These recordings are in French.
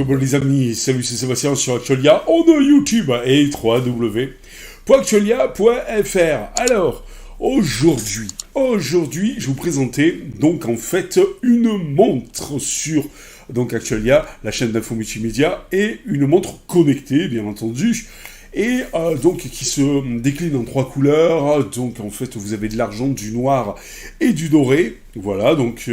bon, les amis, salut, c'est Sébastien sur Actualia, on est YouTube et www.actualia.fr. Alors, aujourd'hui, je vous présentais donc en fait une montre sur donc Actualia, la chaîne d'info multimédia, et une montre connectée, bien entendu, et donc qui se décline en 3 couleurs. Donc en fait vous avez de l'argent, du noir et du doré, voilà, donc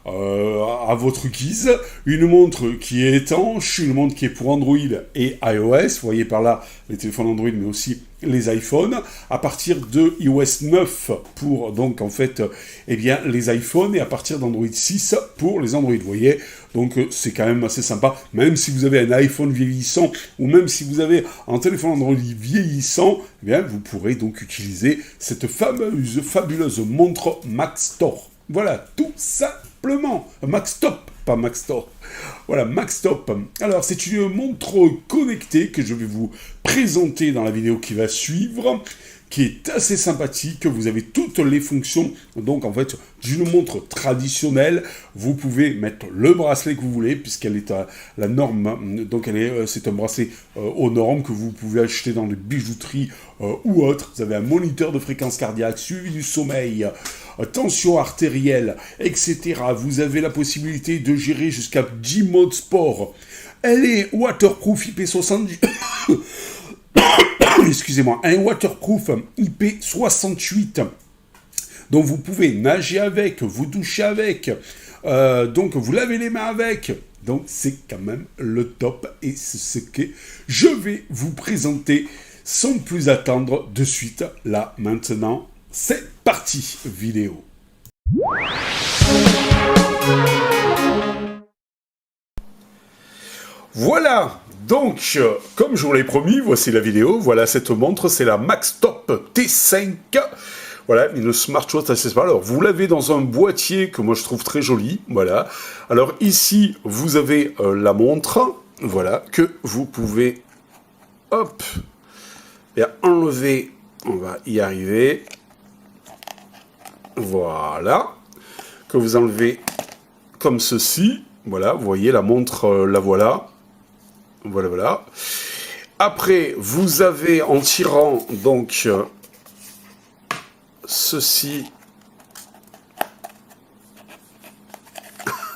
à votre guise. Une montre qui est étanche, une montre qui est pour Android et iOS, vous voyez par là les téléphones Android mais aussi les iPhones, à partir de iOS 9 pour donc en fait eh bien les iPhones, et à partir d'Android 6 pour les Android, vous voyez. Donc c'est quand même assez sympa, même si vous avez un iPhone vieillissant ou même si vous avez un téléphone Android vieillissant, eh bien vous pourrez donc utiliser cette fabuleuse montre Maxtor. Voilà, tout simplement. Maxtop, pas Maxtor. Voilà, Maxtop. Alors, c'est une montre connectée que je vais vous présenter dans la vidéo qui va suivre, qui est assez sympathique. Vous avez toutes les fonctions, donc en fait, d'une montre traditionnelle. Vous pouvez mettre le bracelet que vous voulez, puisqu'elle est à la norme. Donc, c'est un bracelet aux normes que vous pouvez acheter dans les bijouteries ou autres. Vous avez un moniteur de fréquence cardiaque, suivi du sommeil, tension artérielle, etc. Vous avez la possibilité de gérer jusqu'à 10 modes sport. Elle est waterproof IP70. Excusez-moi, un waterproof IP68. Donc vous pouvez nager avec, vous doucher avec, donc vous lavez les mains avec. Donc c'est quand même le top, et c'est ce que je vais vous présenter sans plus attendre de suite, là, maintenant. C'est parti, vidéo. Voilà, donc, comme je vous l'ai promis, voici la vidéo. Voilà cette montre, c'est la Maxtop T5. Voilà, une smartwatch accessoire. Alors, vous l'avez dans un boîtier que moi je trouve très joli. Voilà. Alors ici, vous avez la montre. Voilà, que vous pouvez, hop, et enlever. On va y arriver. Voilà, que vous enlevez comme ceci. Voilà, vous voyez la montre, la voilà. Voilà, voilà. Après, vous avez en tirant donc ceci.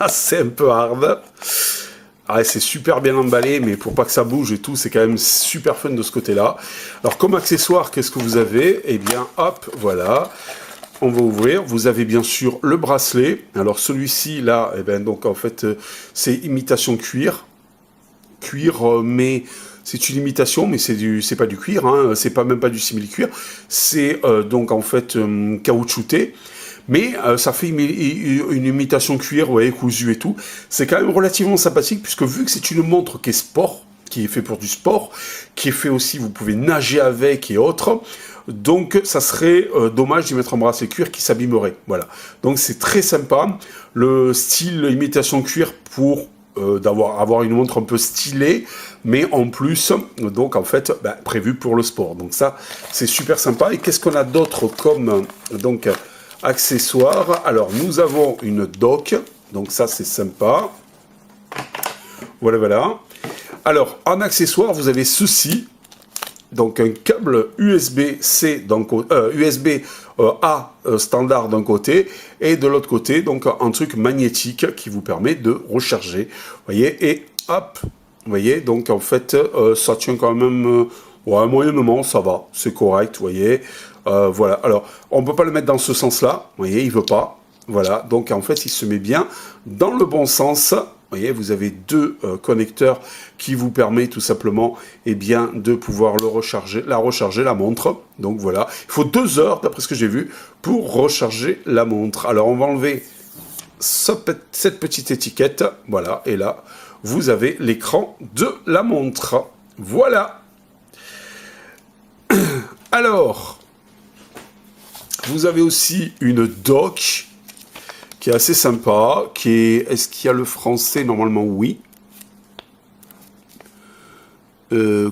C'est un peu hard. Ah, c'est super bien emballé, mais pour pas que ça bouge et tout, c'est quand même super fun de ce côté-là. Alors, comme accessoire, qu'est-ce que vous avez? Eh bien, hop, voilà. On va ouvrir. Vous avez bien sûr le bracelet. Alors, celui-ci, là, eh ben, donc, en fait, c'est imitation cuir. Mais c'est une imitation, mais c'est pas du cuir, hein, c'est même pas du simili-cuir. C'est donc, en fait, caoutchouté. Mais ça fait une imitation cuir, ouais, cousu et tout. C'est quand même relativement sympathique, puisque vu que c'est une montre qui est sport, qui est fait pour du sport, qui est fait aussi, vous pouvez nager avec et autres. Donc ça serait dommage d'y mettre un bracelet cuir qui s'abîmerait. Voilà. Donc c'est très sympa. Le style imitation cuir pour avoir une montre un peu stylée, mais en plus, donc en fait, prévu pour le sport. Donc ça, c'est super sympa. Et qu'est-ce qu'on a d'autre comme donc accessoires? Alors nous avons une dock, donc ça c'est sympa. Voilà, voilà. Alors en accessoire, vous avez ceci, donc un câble USB-C, donc USB-A standard d'un côté, et de l'autre côté, donc un truc magnétique qui vous permet de recharger. Vous voyez, et hop, vous voyez, donc en fait, ça tient quand même, ouais, moyennement, ça va, c'est correct, vous voyez. Voilà, alors, on ne peut pas le mettre dans ce sens-là, vous voyez, il ne veut pas. Voilà, donc en fait, il se met bien dans le bon sens. Vous voyez, vous avez deux connecteurs qui vous permettent tout simplement, eh bien, de pouvoir la recharger, la montre. Donc voilà, il faut 2 heures, d'après ce que j'ai vu, pour recharger la montre. Alors, on va enlever cette petite étiquette. Voilà, et là, vous avez l'écran de la montre. Voilà. Alors, vous avez aussi une dock qui est assez sympa, est-ce qu'il y a le français? Normalement, oui.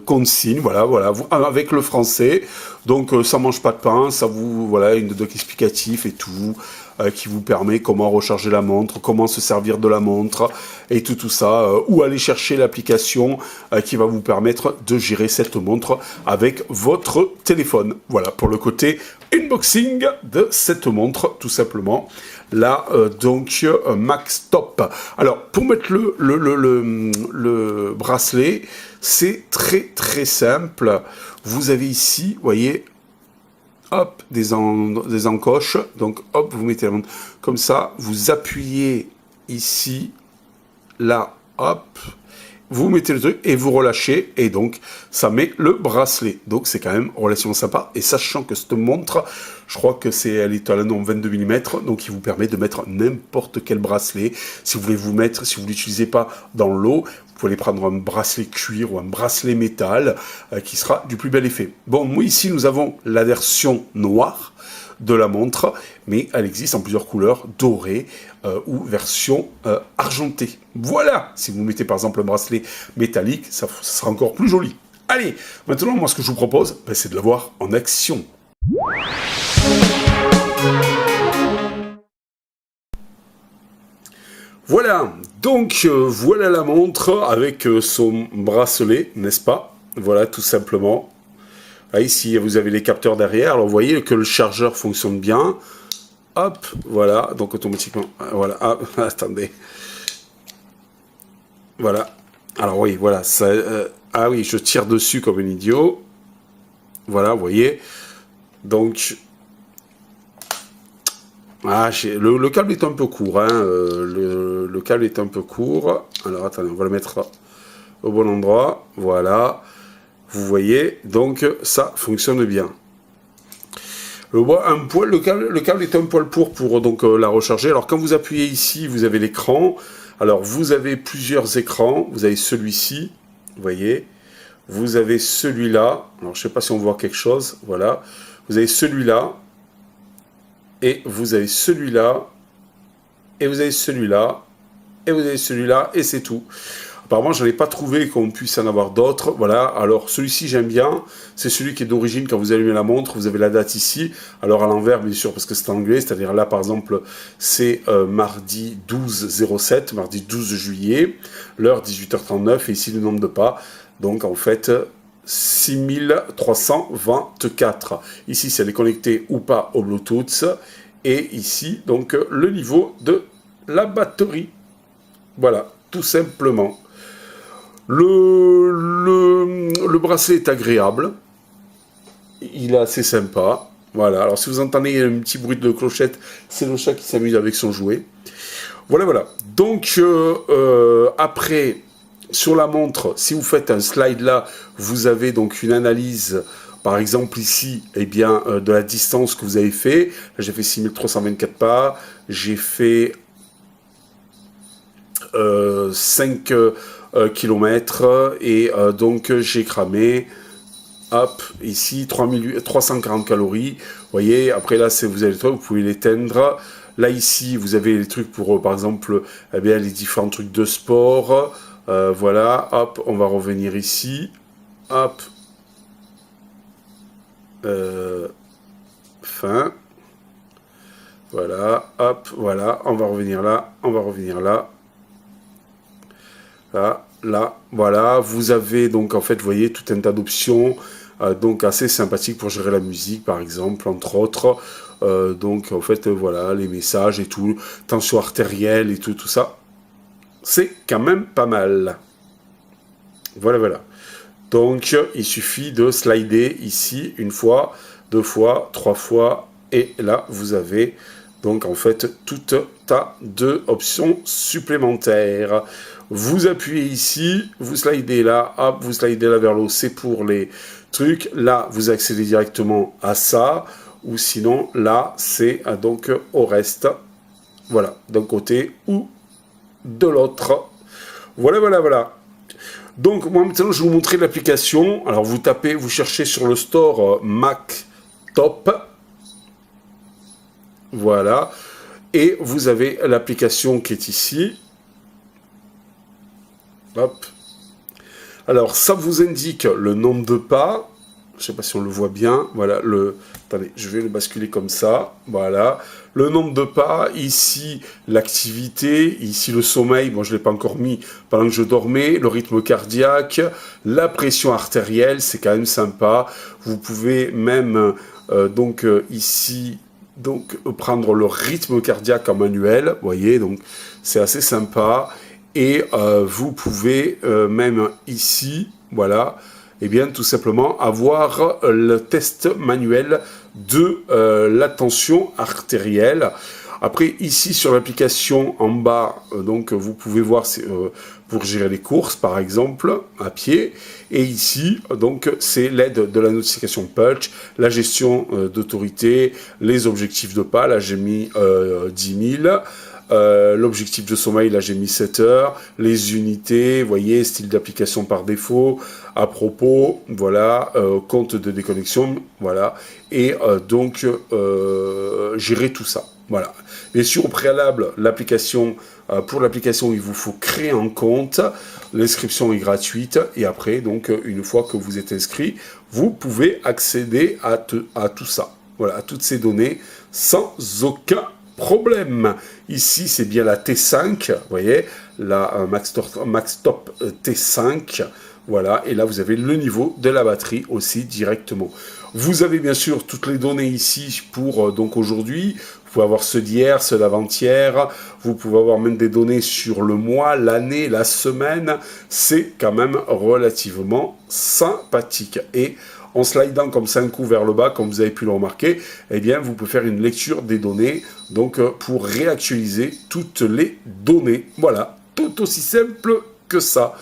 Consigne, voilà, avec le français. Donc, ça mange pas de pain, ça vous, voilà, une doc explicatif et tout. qui vous permet comment recharger la montre, comment se servir de la montre, et tout ça, ou aller chercher l'application qui va vous permettre de gérer cette montre avec votre téléphone. Voilà, pour le côté unboxing de cette montre, tout simplement. Là, donc, Max Top. Alors, pour mettre le bracelet, c'est très simple. Vous avez ici, vous voyez, hop, des encoches. Donc, hop, vous mettez la montre comme ça. Vous appuyez ici, là, hop. Vous mettez le truc et vous relâchez. Et donc, ça met le bracelet. Donc, c'est quand même relativement sympa. Et sachant que cette montre, je crois que elle est à la norme 22 mm. Donc, il vous permet de mettre n'importe quel bracelet. Si vous voulez vous mettre, si vous ne l'utilisez pas dans l'eau, vous pouvez prendre un bracelet cuir ou un bracelet métal qui sera du plus bel effet. Bon, nous ici, nous avons la version noire de la montre, mais elle existe en plusieurs couleurs, dorée ou version argentée. Voilà, si vous mettez par exemple un bracelet métallique, ça sera encore plus joli. Allez, maintenant, moi, ce que je vous propose, c'est de la voir en action. Voilà, donc voilà la montre avec son bracelet, n'est-ce pas? Voilà, tout simplement. Là, ici, vous avez les capteurs derrière. Alors, vous voyez que le chargeur fonctionne bien. Hop, voilà, donc automatiquement, voilà, ah, attendez. Voilà, alors oui, voilà, ça, ah oui, je tire dessus comme un idiot. Voilà, vous voyez. Donc, ah, le câble est un peu court, hein, le câble est un peu court. Alors, attendez, on va le mettre au bon endroit, voilà. Vous voyez, donc ça fonctionne bien. Le câble est un poil pour donc la recharger. Alors quand vous appuyez ici, vous avez l'écran. Alors vous avez plusieurs écrans. Vous avez celui-ci, vous voyez. Vous avez celui-là. Alors je ne sais pas si on voit quelque chose. Voilà. Vous avez celui-là. Et vous avez celui-là. Et vous avez celui-là. Et vous avez celui-là. Et c'est tout. Apparemment, je n'ai pas trouvé qu'on puisse en avoir d'autres. Voilà, alors celui-ci, j'aime bien. C'est celui qui est d'origine. Quand vous allumez la montre, vous avez la date ici. Alors à l'envers, bien sûr, parce que c'est anglais. C'est-à-dire là, par exemple, c'est mardi 12/07, mardi 12 juillet. L'heure 18h39. Et ici, le nombre de pas. Donc, en fait, 6324. Ici, si elle est connectée ou pas au Bluetooth. Et ici, donc, le niveau de la batterie. Voilà, tout simplement. Le bracelet est agréable, il est assez sympa, voilà, alors si vous entendez un petit bruit de clochette, c'est le chat qui s'amuse avec son jouet, voilà, donc après, sur la montre, si vous faites un slide là, vous avez donc une analyse, par exemple ici, eh bien, de la distance que vous avez fait, j'ai fait 6324 pas, j'ai fait 5 km et donc j'ai cramé, hop, ici 340 calories, vous voyez, après là vous avez les trucs, vous pouvez l'éteindre, là ici vous avez les trucs pour par exemple eh bien, les différents trucs de sport, voilà, hop, on va revenir ici, hop, fin, voilà, hop, voilà, on va revenir là, là, voilà, vous avez donc en fait, vous voyez, tout un tas d'options, donc assez sympathique pour gérer la musique, par exemple, entre autres, donc en fait, voilà, les messages et tout, tension artérielle et tout ça, c'est quand même pas mal. Voilà. Donc, il suffit de slider ici, une fois, 2 fois, 3 fois, et là, vous avez donc en fait tout un tas d'options supplémentaires. Vous appuyez ici, vous slidez là, hop, vous slidez là vers le haut, c'est pour les trucs. Là, vous accédez directement à ça, ou sinon, là, c'est donc au reste. Voilà, d'un côté ou de l'autre. Voilà. Donc, moi, maintenant, je vais vous montrer l'application. Alors, vous tapez, vous cherchez sur le store Mac Top. Voilà. Et vous avez l'application qui est ici. Hop. Alors, ça vous indique le nombre de pas. Je ne sais pas si on le voit bien. Voilà, attendez, je vais le basculer comme ça. Voilà. Le nombre de pas, ici l'activité, ici le sommeil, bon je ne l'ai pas encore mis pendant que je dormais, le rythme cardiaque, la pression artérielle, c'est quand même sympa. Vous pouvez même ici prendre le rythme cardiaque en manuel, vous voyez, donc c'est assez sympa. Et vous pouvez même ici, voilà, et bien tout simplement avoir le test manuel de la tension artérielle. Après ici sur l'application en bas, donc vous pouvez voir pour gérer les courses par exemple à pied. Et ici donc c'est l'aide de la notification Pulse, la gestion d'autorité, les objectifs de pas. Là j'ai mis 10 000. L'objectif de sommeil, là j'ai mis 7 heures, les unités, vous voyez, style d'application par défaut, à propos, voilà, compte de déconnexion, voilà, et gérer tout ça, voilà. Bien sûr, au préalable, l'application, pour l'application, il vous faut créer un compte, l'inscription est gratuite, et après, donc, une fois que vous êtes inscrit, vous pouvez accéder à tout ça, voilà, à toutes ces données, sans aucun problème. Ici, c'est bien la T5, vous voyez, la MaxTop T5, voilà, et là, vous avez le niveau de la batterie aussi directement. Vous avez bien sûr toutes les données ici pour donc aujourd'hui. Vous pouvez avoir ceux d'hier, ceux d'avant-hier. Vous pouvez avoir même des données sur le mois, l'année, la semaine. C'est quand même relativement sympathique. Et en slidant comme ça un coup vers le bas, comme vous avez pu le remarquer, eh bien, vous pouvez faire une lecture des données, donc pour réactualiser toutes les données. Voilà, tout aussi simple que ça.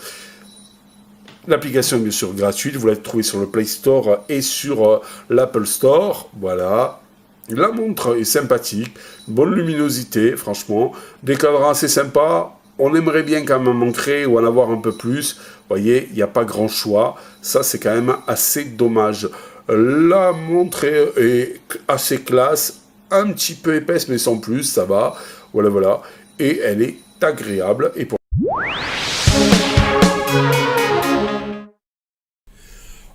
L'application est bien sûr gratuite, vous la trouvez sur le Play Store et sur l'Apple Store. Voilà. La montre est sympathique, bonne luminosité, franchement. Des cadrans assez sympas. On aimerait bien quand même en créer ou en avoir un peu plus. Vous voyez, il n'y a pas grand choix. Ça, c'est quand même assez dommage. La montre est assez classe, un petit peu épaisse, mais sans plus, ça va. Voilà, voilà. Et elle est agréable. Et pour...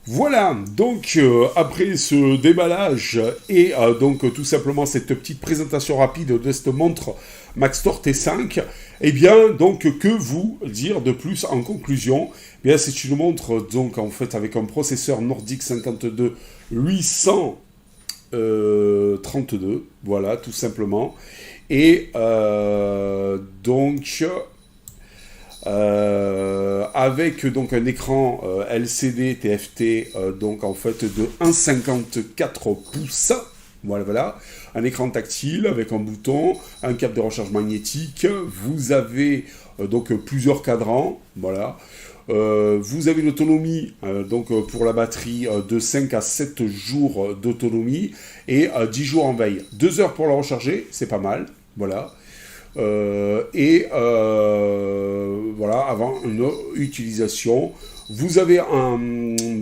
Voilà, donc après ce déballage et donc tout simplement cette petite présentation rapide de cette montre Maxtor T5, eh bien donc que vous dire de plus en conclusion? Eh bien c'est une montre donc en fait avec un processeur Nordic 52 832, voilà tout simplement, et avec donc un écran LCD TFT donc en fait de 1,54 pouces, voilà, un écran tactile avec un bouton, un câble de recharge magnétique, vous avez donc plusieurs cadrans, voilà. Vous avez l'autonomie donc pour la batterie de 5 à 7 jours d'autonomie et 10 jours en veille. 2 heures pour la recharger, c'est pas mal, voilà. Voilà, avant une utilisation. Vous avez un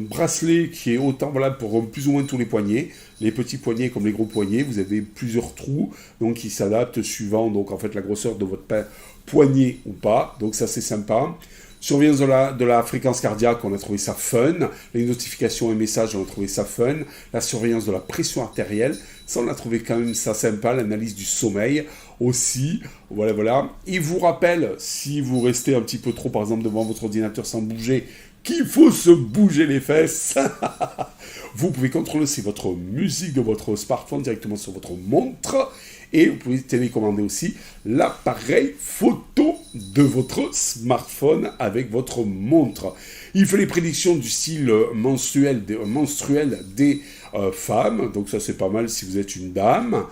bracelet qui est autant valable pour plus ou moins tous les poignets, les petits poignets comme les gros poignets. Vous avez plusieurs trous, donc qui s'adaptent suivant donc en fait la grosseur de votre poignet ou pas. Donc ça c'est sympa. Surveillance de la fréquence cardiaque, on a trouvé ça fun. Les notifications et messages, on a trouvé ça fun. La surveillance de la pression artérielle, ça on a trouvé quand même ça sympa. L'analyse du sommeil aussi, voilà. Il vous rappelle, si vous restez un petit peu trop par exemple devant votre ordinateur sans bouger, qu'il faut se bouger les fesses. Vous pouvez contrôler aussi votre musique de votre smartphone directement sur votre montre. Et vous pouvez télécommander aussi l'appareil photo de votre smartphone avec votre montre. Il fait les prédictions du style menstruel des femmes. Donc ça c'est pas mal si vous êtes une dame.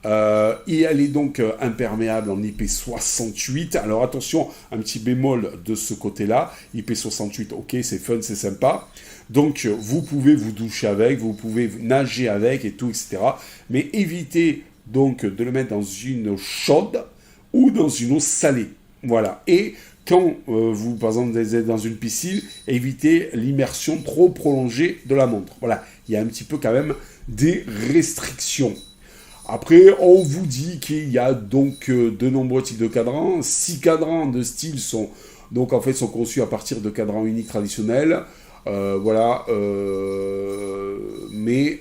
Et elle est donc imperméable en IP68. Alors attention, un petit bémol de ce côté-là. IP68, ok, c'est fun, c'est sympa. Donc vous pouvez vous doucher avec, vous pouvez nager avec et tout, etc. Mais évitez donc de le mettre dans une eau chaude ou dans une eau salée. Voilà. Et quand vous, par exemple, êtes dans une piscine, évitez l'immersion trop prolongée de la montre. Voilà. Il y a un petit peu quand même des restrictions. Après, on vous dit qu'il y a donc de nombreux types de cadrans. 6 cadrans de style sont conçus à partir de cadrans uniques traditionnels. Voilà, mais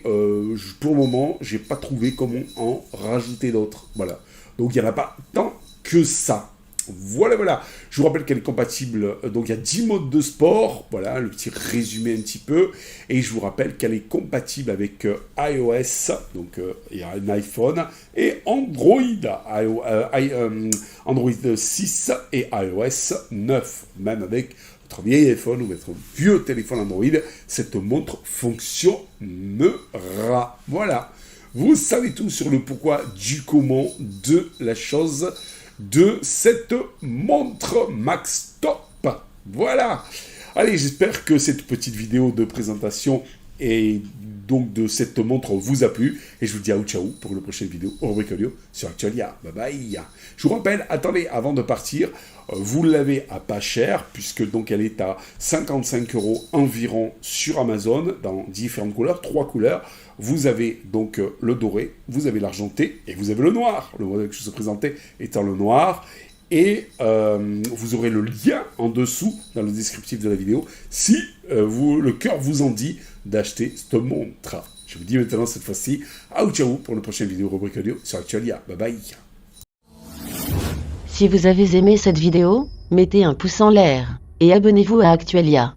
pour le moment, j'ai pas trouvé comment en rajouter d'autres. Voilà. Donc il n'y en a pas tant que ça. Voilà, voilà. Je vous rappelle qu'elle est compatible, donc il y a 10 modes de sport, voilà, le petit résumé un petit peu, et je vous rappelle qu'elle est compatible avec iOS, donc il y a un iPhone, et Android, Android 6 et iOS 9, même avec votre vieil iPhone ou votre vieux téléphone Android, cette montre fonctionnera. Voilà. Vous savez tout sur le pourquoi du comment de la chose de cette montre Max Top. Voilà. Allez, j'espère que cette petite vidéo de présentation et donc de cette montre vous a plu. Et je vous dis à ciao pour une prochaine vidéo au rubrique audio sur Actualia. Bye bye. Je vous rappelle, attendez, avant de partir, vous l'avez à pas cher, puisque donc elle est à 55 € environ sur Amazon, dans différentes couleurs, 3 couleurs. Vous avez donc le doré, vous avez l'argenté et vous avez le noir. Le modèle que je vous ai présenté étant le noir. Et vous aurez le lien en dessous dans le descriptif de la vidéo si le cœur vous en dit d'acheter cette montre. Je vous dis maintenant cette fois-ci, ciao pour une prochaine vidéo rubrique audio sur Actualia. Bye bye. Si vous avez aimé cette vidéo, mettez un pouce en l'air et abonnez-vous à Actualia.